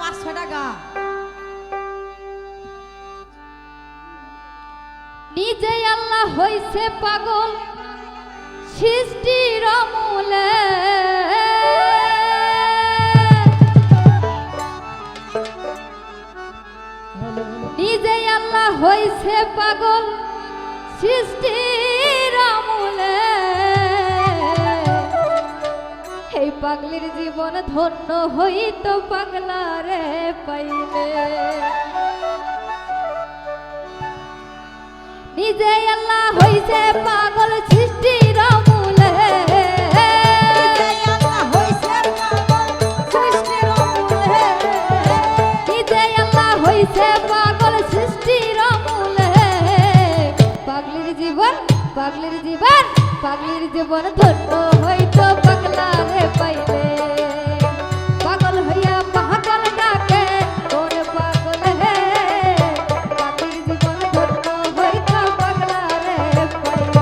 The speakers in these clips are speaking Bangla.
500 টাকা। নিজে আল্লাহ হইছে পাগল সৃষ্টির মূলে, নিজে আল্লাহ হইছে পাগল সৃষ্টির মূলে। এই পাগলির জীবন ধন্য হইত পাগলারে পাইলে। নিজে আল্লাহ হইছে পাগল সৃষ্টির মূলে, নিজে আল্লাহ হইছে পাগল সৃষ্টির মূলে। পাগলির জীবন পাগলির জীবন পাগলির জীবন ধন্য হইত পাগলারে পাইলে। পাগল হইয়া পাগল ডাকে কোন পাগল হে, পাগলির জীবন ধন্য হইত পাগলারে পাইলে।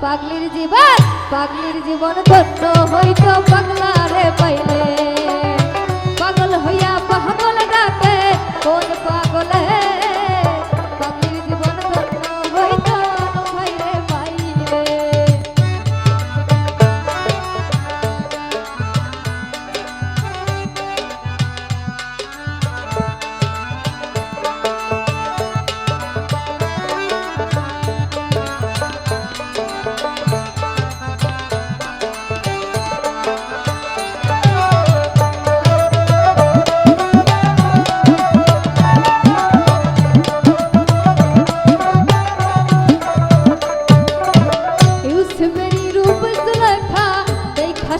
পাগলির জীবন পাগলির জীবন ধন্য হইত পাগলারে পাইলে। পাগল হইয়া পাগল ডাকে কোন পাগল হে, পাগলির জীবন ধন্য হইত ভাইরে পাইলে।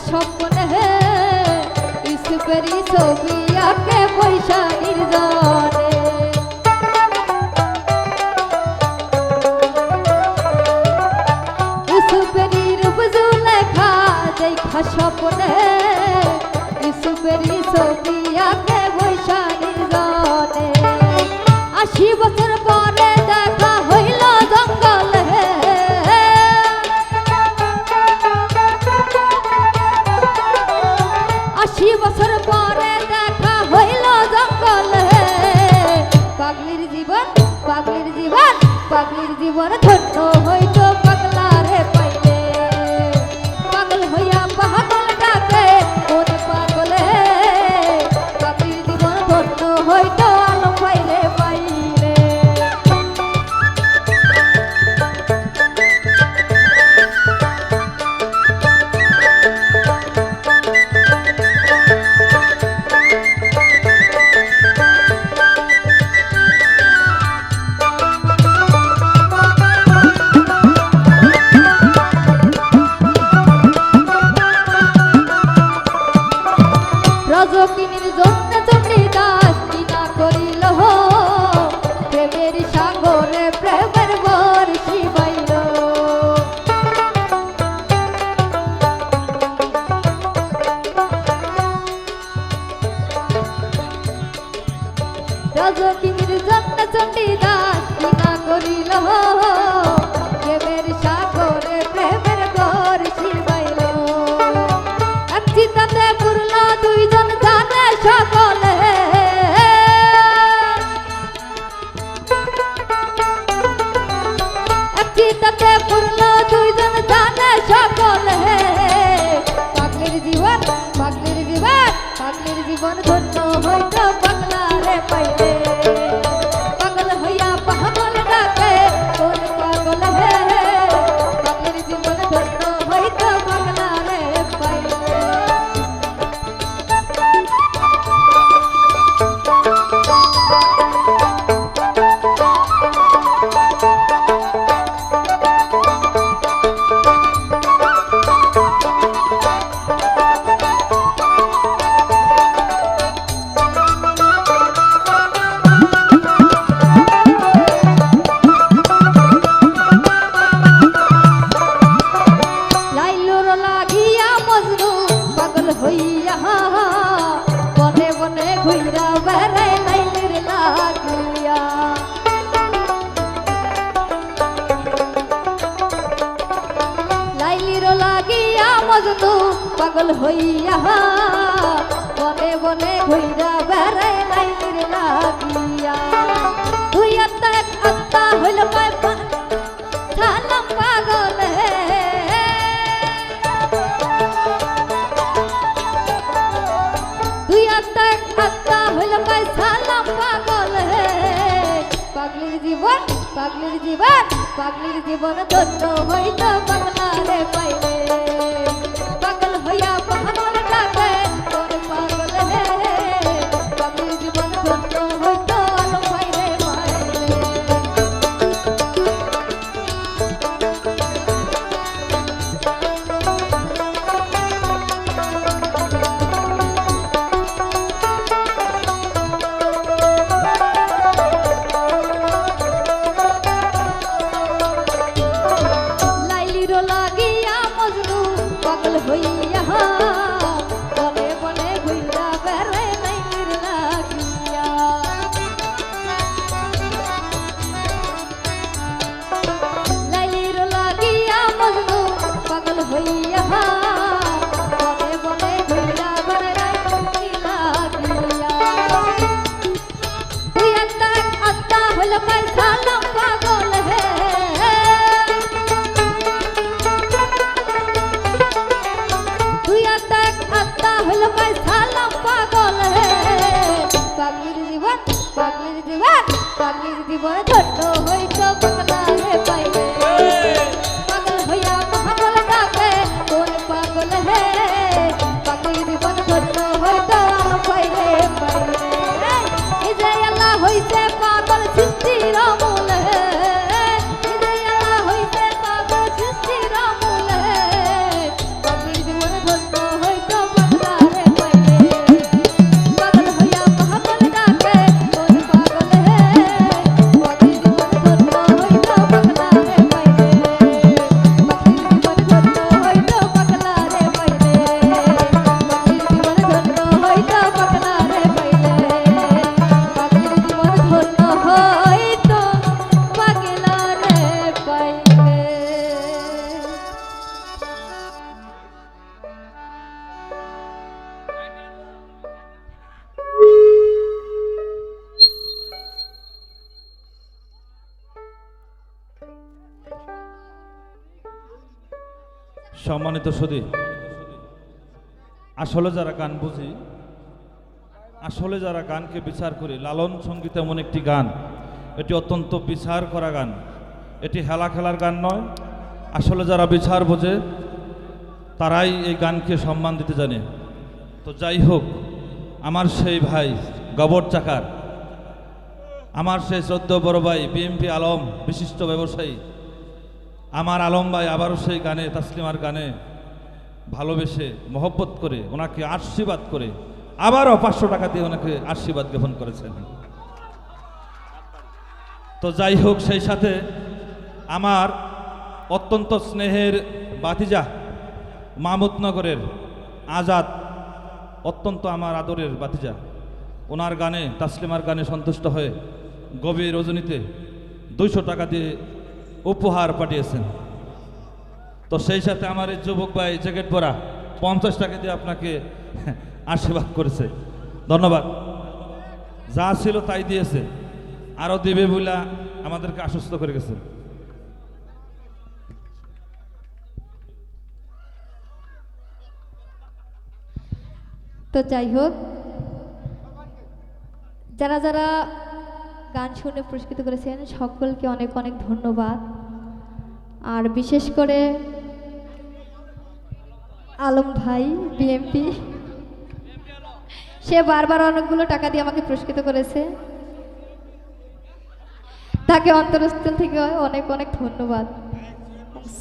স্বপ্ন হে ইসুপেরি ছবি আঁকে পয়সা নির্জনে, ইসুপেরি রূপ জুলেখা দেখা স্বপ্ন হে ইসুপেরি ছবি আঁকে পয়সা নির্জনে। 80 বছর পরে দেখা হইল জঙ্গল হে, 80 বছর পরে দেখা হইল জঙ্গল হে। পাগলির জীবন পাগলির জীবন পাগলির জীবন ধন্য হইত পাগলারে পাইলে। পাগল হইয়া পাগল ডাকে কোন পাগল হে, পাগলির জীবন ধন্য হইত আলম ভাইরে পাইলে। রজকিনীর জন্য চণ্ডীদাস কিনা করিল প্রেমের সাগরে প্রেমের বর্ষি বাইল। রজকিনীর জন্য চণ্ডীদাস কিনা করিল প্রেমের সাগরে প্রেমের বর্ষি বাইল। এক চিতাতে পুরল দুইজন জানে মজনু পাগল হইয়া বনে বনে ঘুইরা বেড়ায় লাইলির লাগিয়া দুই আত্মা এক আত্মা হইল কয় সালাম পাগল দুই আত্মা এক আত্মা হইল কয় সালাম পাগল পাগলির জীবন পাগলির জীবন পাগলির জীবন ধন্য হইত পাগলারে পাইলে পাগল হইয়া পাগল ডাকে তোর পাগল হে পাগলির জীবন ধন্য হইত আলো পাইলে পাইলে লাগিয়া মজনু পাগল হইয়া বনে বনে ঘুইরা বেড়ায় লাইলির লাগিয়া লাইলির লাগিয়া মজনু পাগল হইয়া বনে বনে ঘুইরা বেড়ায় লাইলির লাগিয়া তুই আত্মা আত্মা হইল কয় সালাম পাগল হে হলো কয় সালাম পাগল হে পাগলির জীবন পাগলির জীবন পাগলির জীবন ধন্য হইত পাগলারে পাইলে পাগল হইয়া পাগল ডাকে কোন পাগল হে পাগলির জীবন ধন্য হইত আলো পাইলে পাইলে এই যে আল্লাহ হইছে পাগল সৃষ্টির মূল হে এই যে আল্লাহ হইছে পাগল সৃষ্টির মূল হে পাগলির জীবন ধন্য হইত সম্মানিত সুধী, আসলে যারা গান বুঝি, আসলে যারা গানকে বিচার করি, লালন সঙ্গীত এমন একটি গান, এটি অত্যন্ত বিচার করা গান, এটি হেলা খেলার গান নয়। আসলে যারা বিচার বোঝে তারাই এই গানকে সম্মান দিতে জানে। তো যাই হোক, আমার সেই ভাই গবর চাকার, আমার সেই শ্রদ্ধ বড় ভাই বিএমপি আলম বিশিষ্ট ব্যবসায়ী, আমার আলম ভাই আবারও সেই গানে, তাসলিমার গানে ভালোবেসে মহব্বত করে ওনাকে আশীর্বাদ করে আবারও 500 টাকা দিয়ে ওনাকে আশীর্বাদ জ্ঞাপন করেছেন। তো যাই হোক, সেই সাথে আমার অত্যন্ত স্নেহের বাতিজা মাহমুদনগরের আজাদ, অত্যন্ত আমার আদরের বাতিজা, ওনার গানে, তাসলিমার গানে সন্তুষ্ট হয়ে গভীর রজনীতে 200 টাকা দিয়ে উপহার পাঠিয়েছেন। তো সেই সাথে আমার এই যুবক ভাই জ্যাকেট পরা 50 টাকা দিয়ে আপনাকে আশীর্বাদ করেছে। ধন্যবাদ। যা ছিল তাই দিয়েছে, আরও দিবে বলে আমাদেরকে আশ্বস্ত করে গেছে। তো যাই হোক, যারা যারা গান শুনে পুরস্কৃত করেছেন সকলকে অনেক অনেক ধন্যবাদ। আর বিশেষ করে আলম ভাই বিএমপি, সে বারবার অনেকগুলো টাকা দিয়ে আমাকে পুরস্কৃত করেছে, তাকে অন্তরস্থল থেকে অনেক অনেক ধন্যবাদ,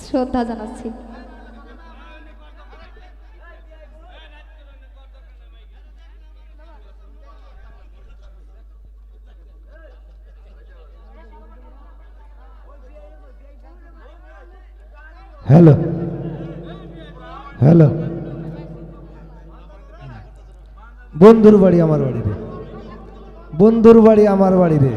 শ্রদ্ধা জানাচ্ছি। হ্যালো হ্যালো, বন্ধুর বাড়ি আমার বাড়ি রে, বন্ধুর বাড়ি আমার বাড়ি রে।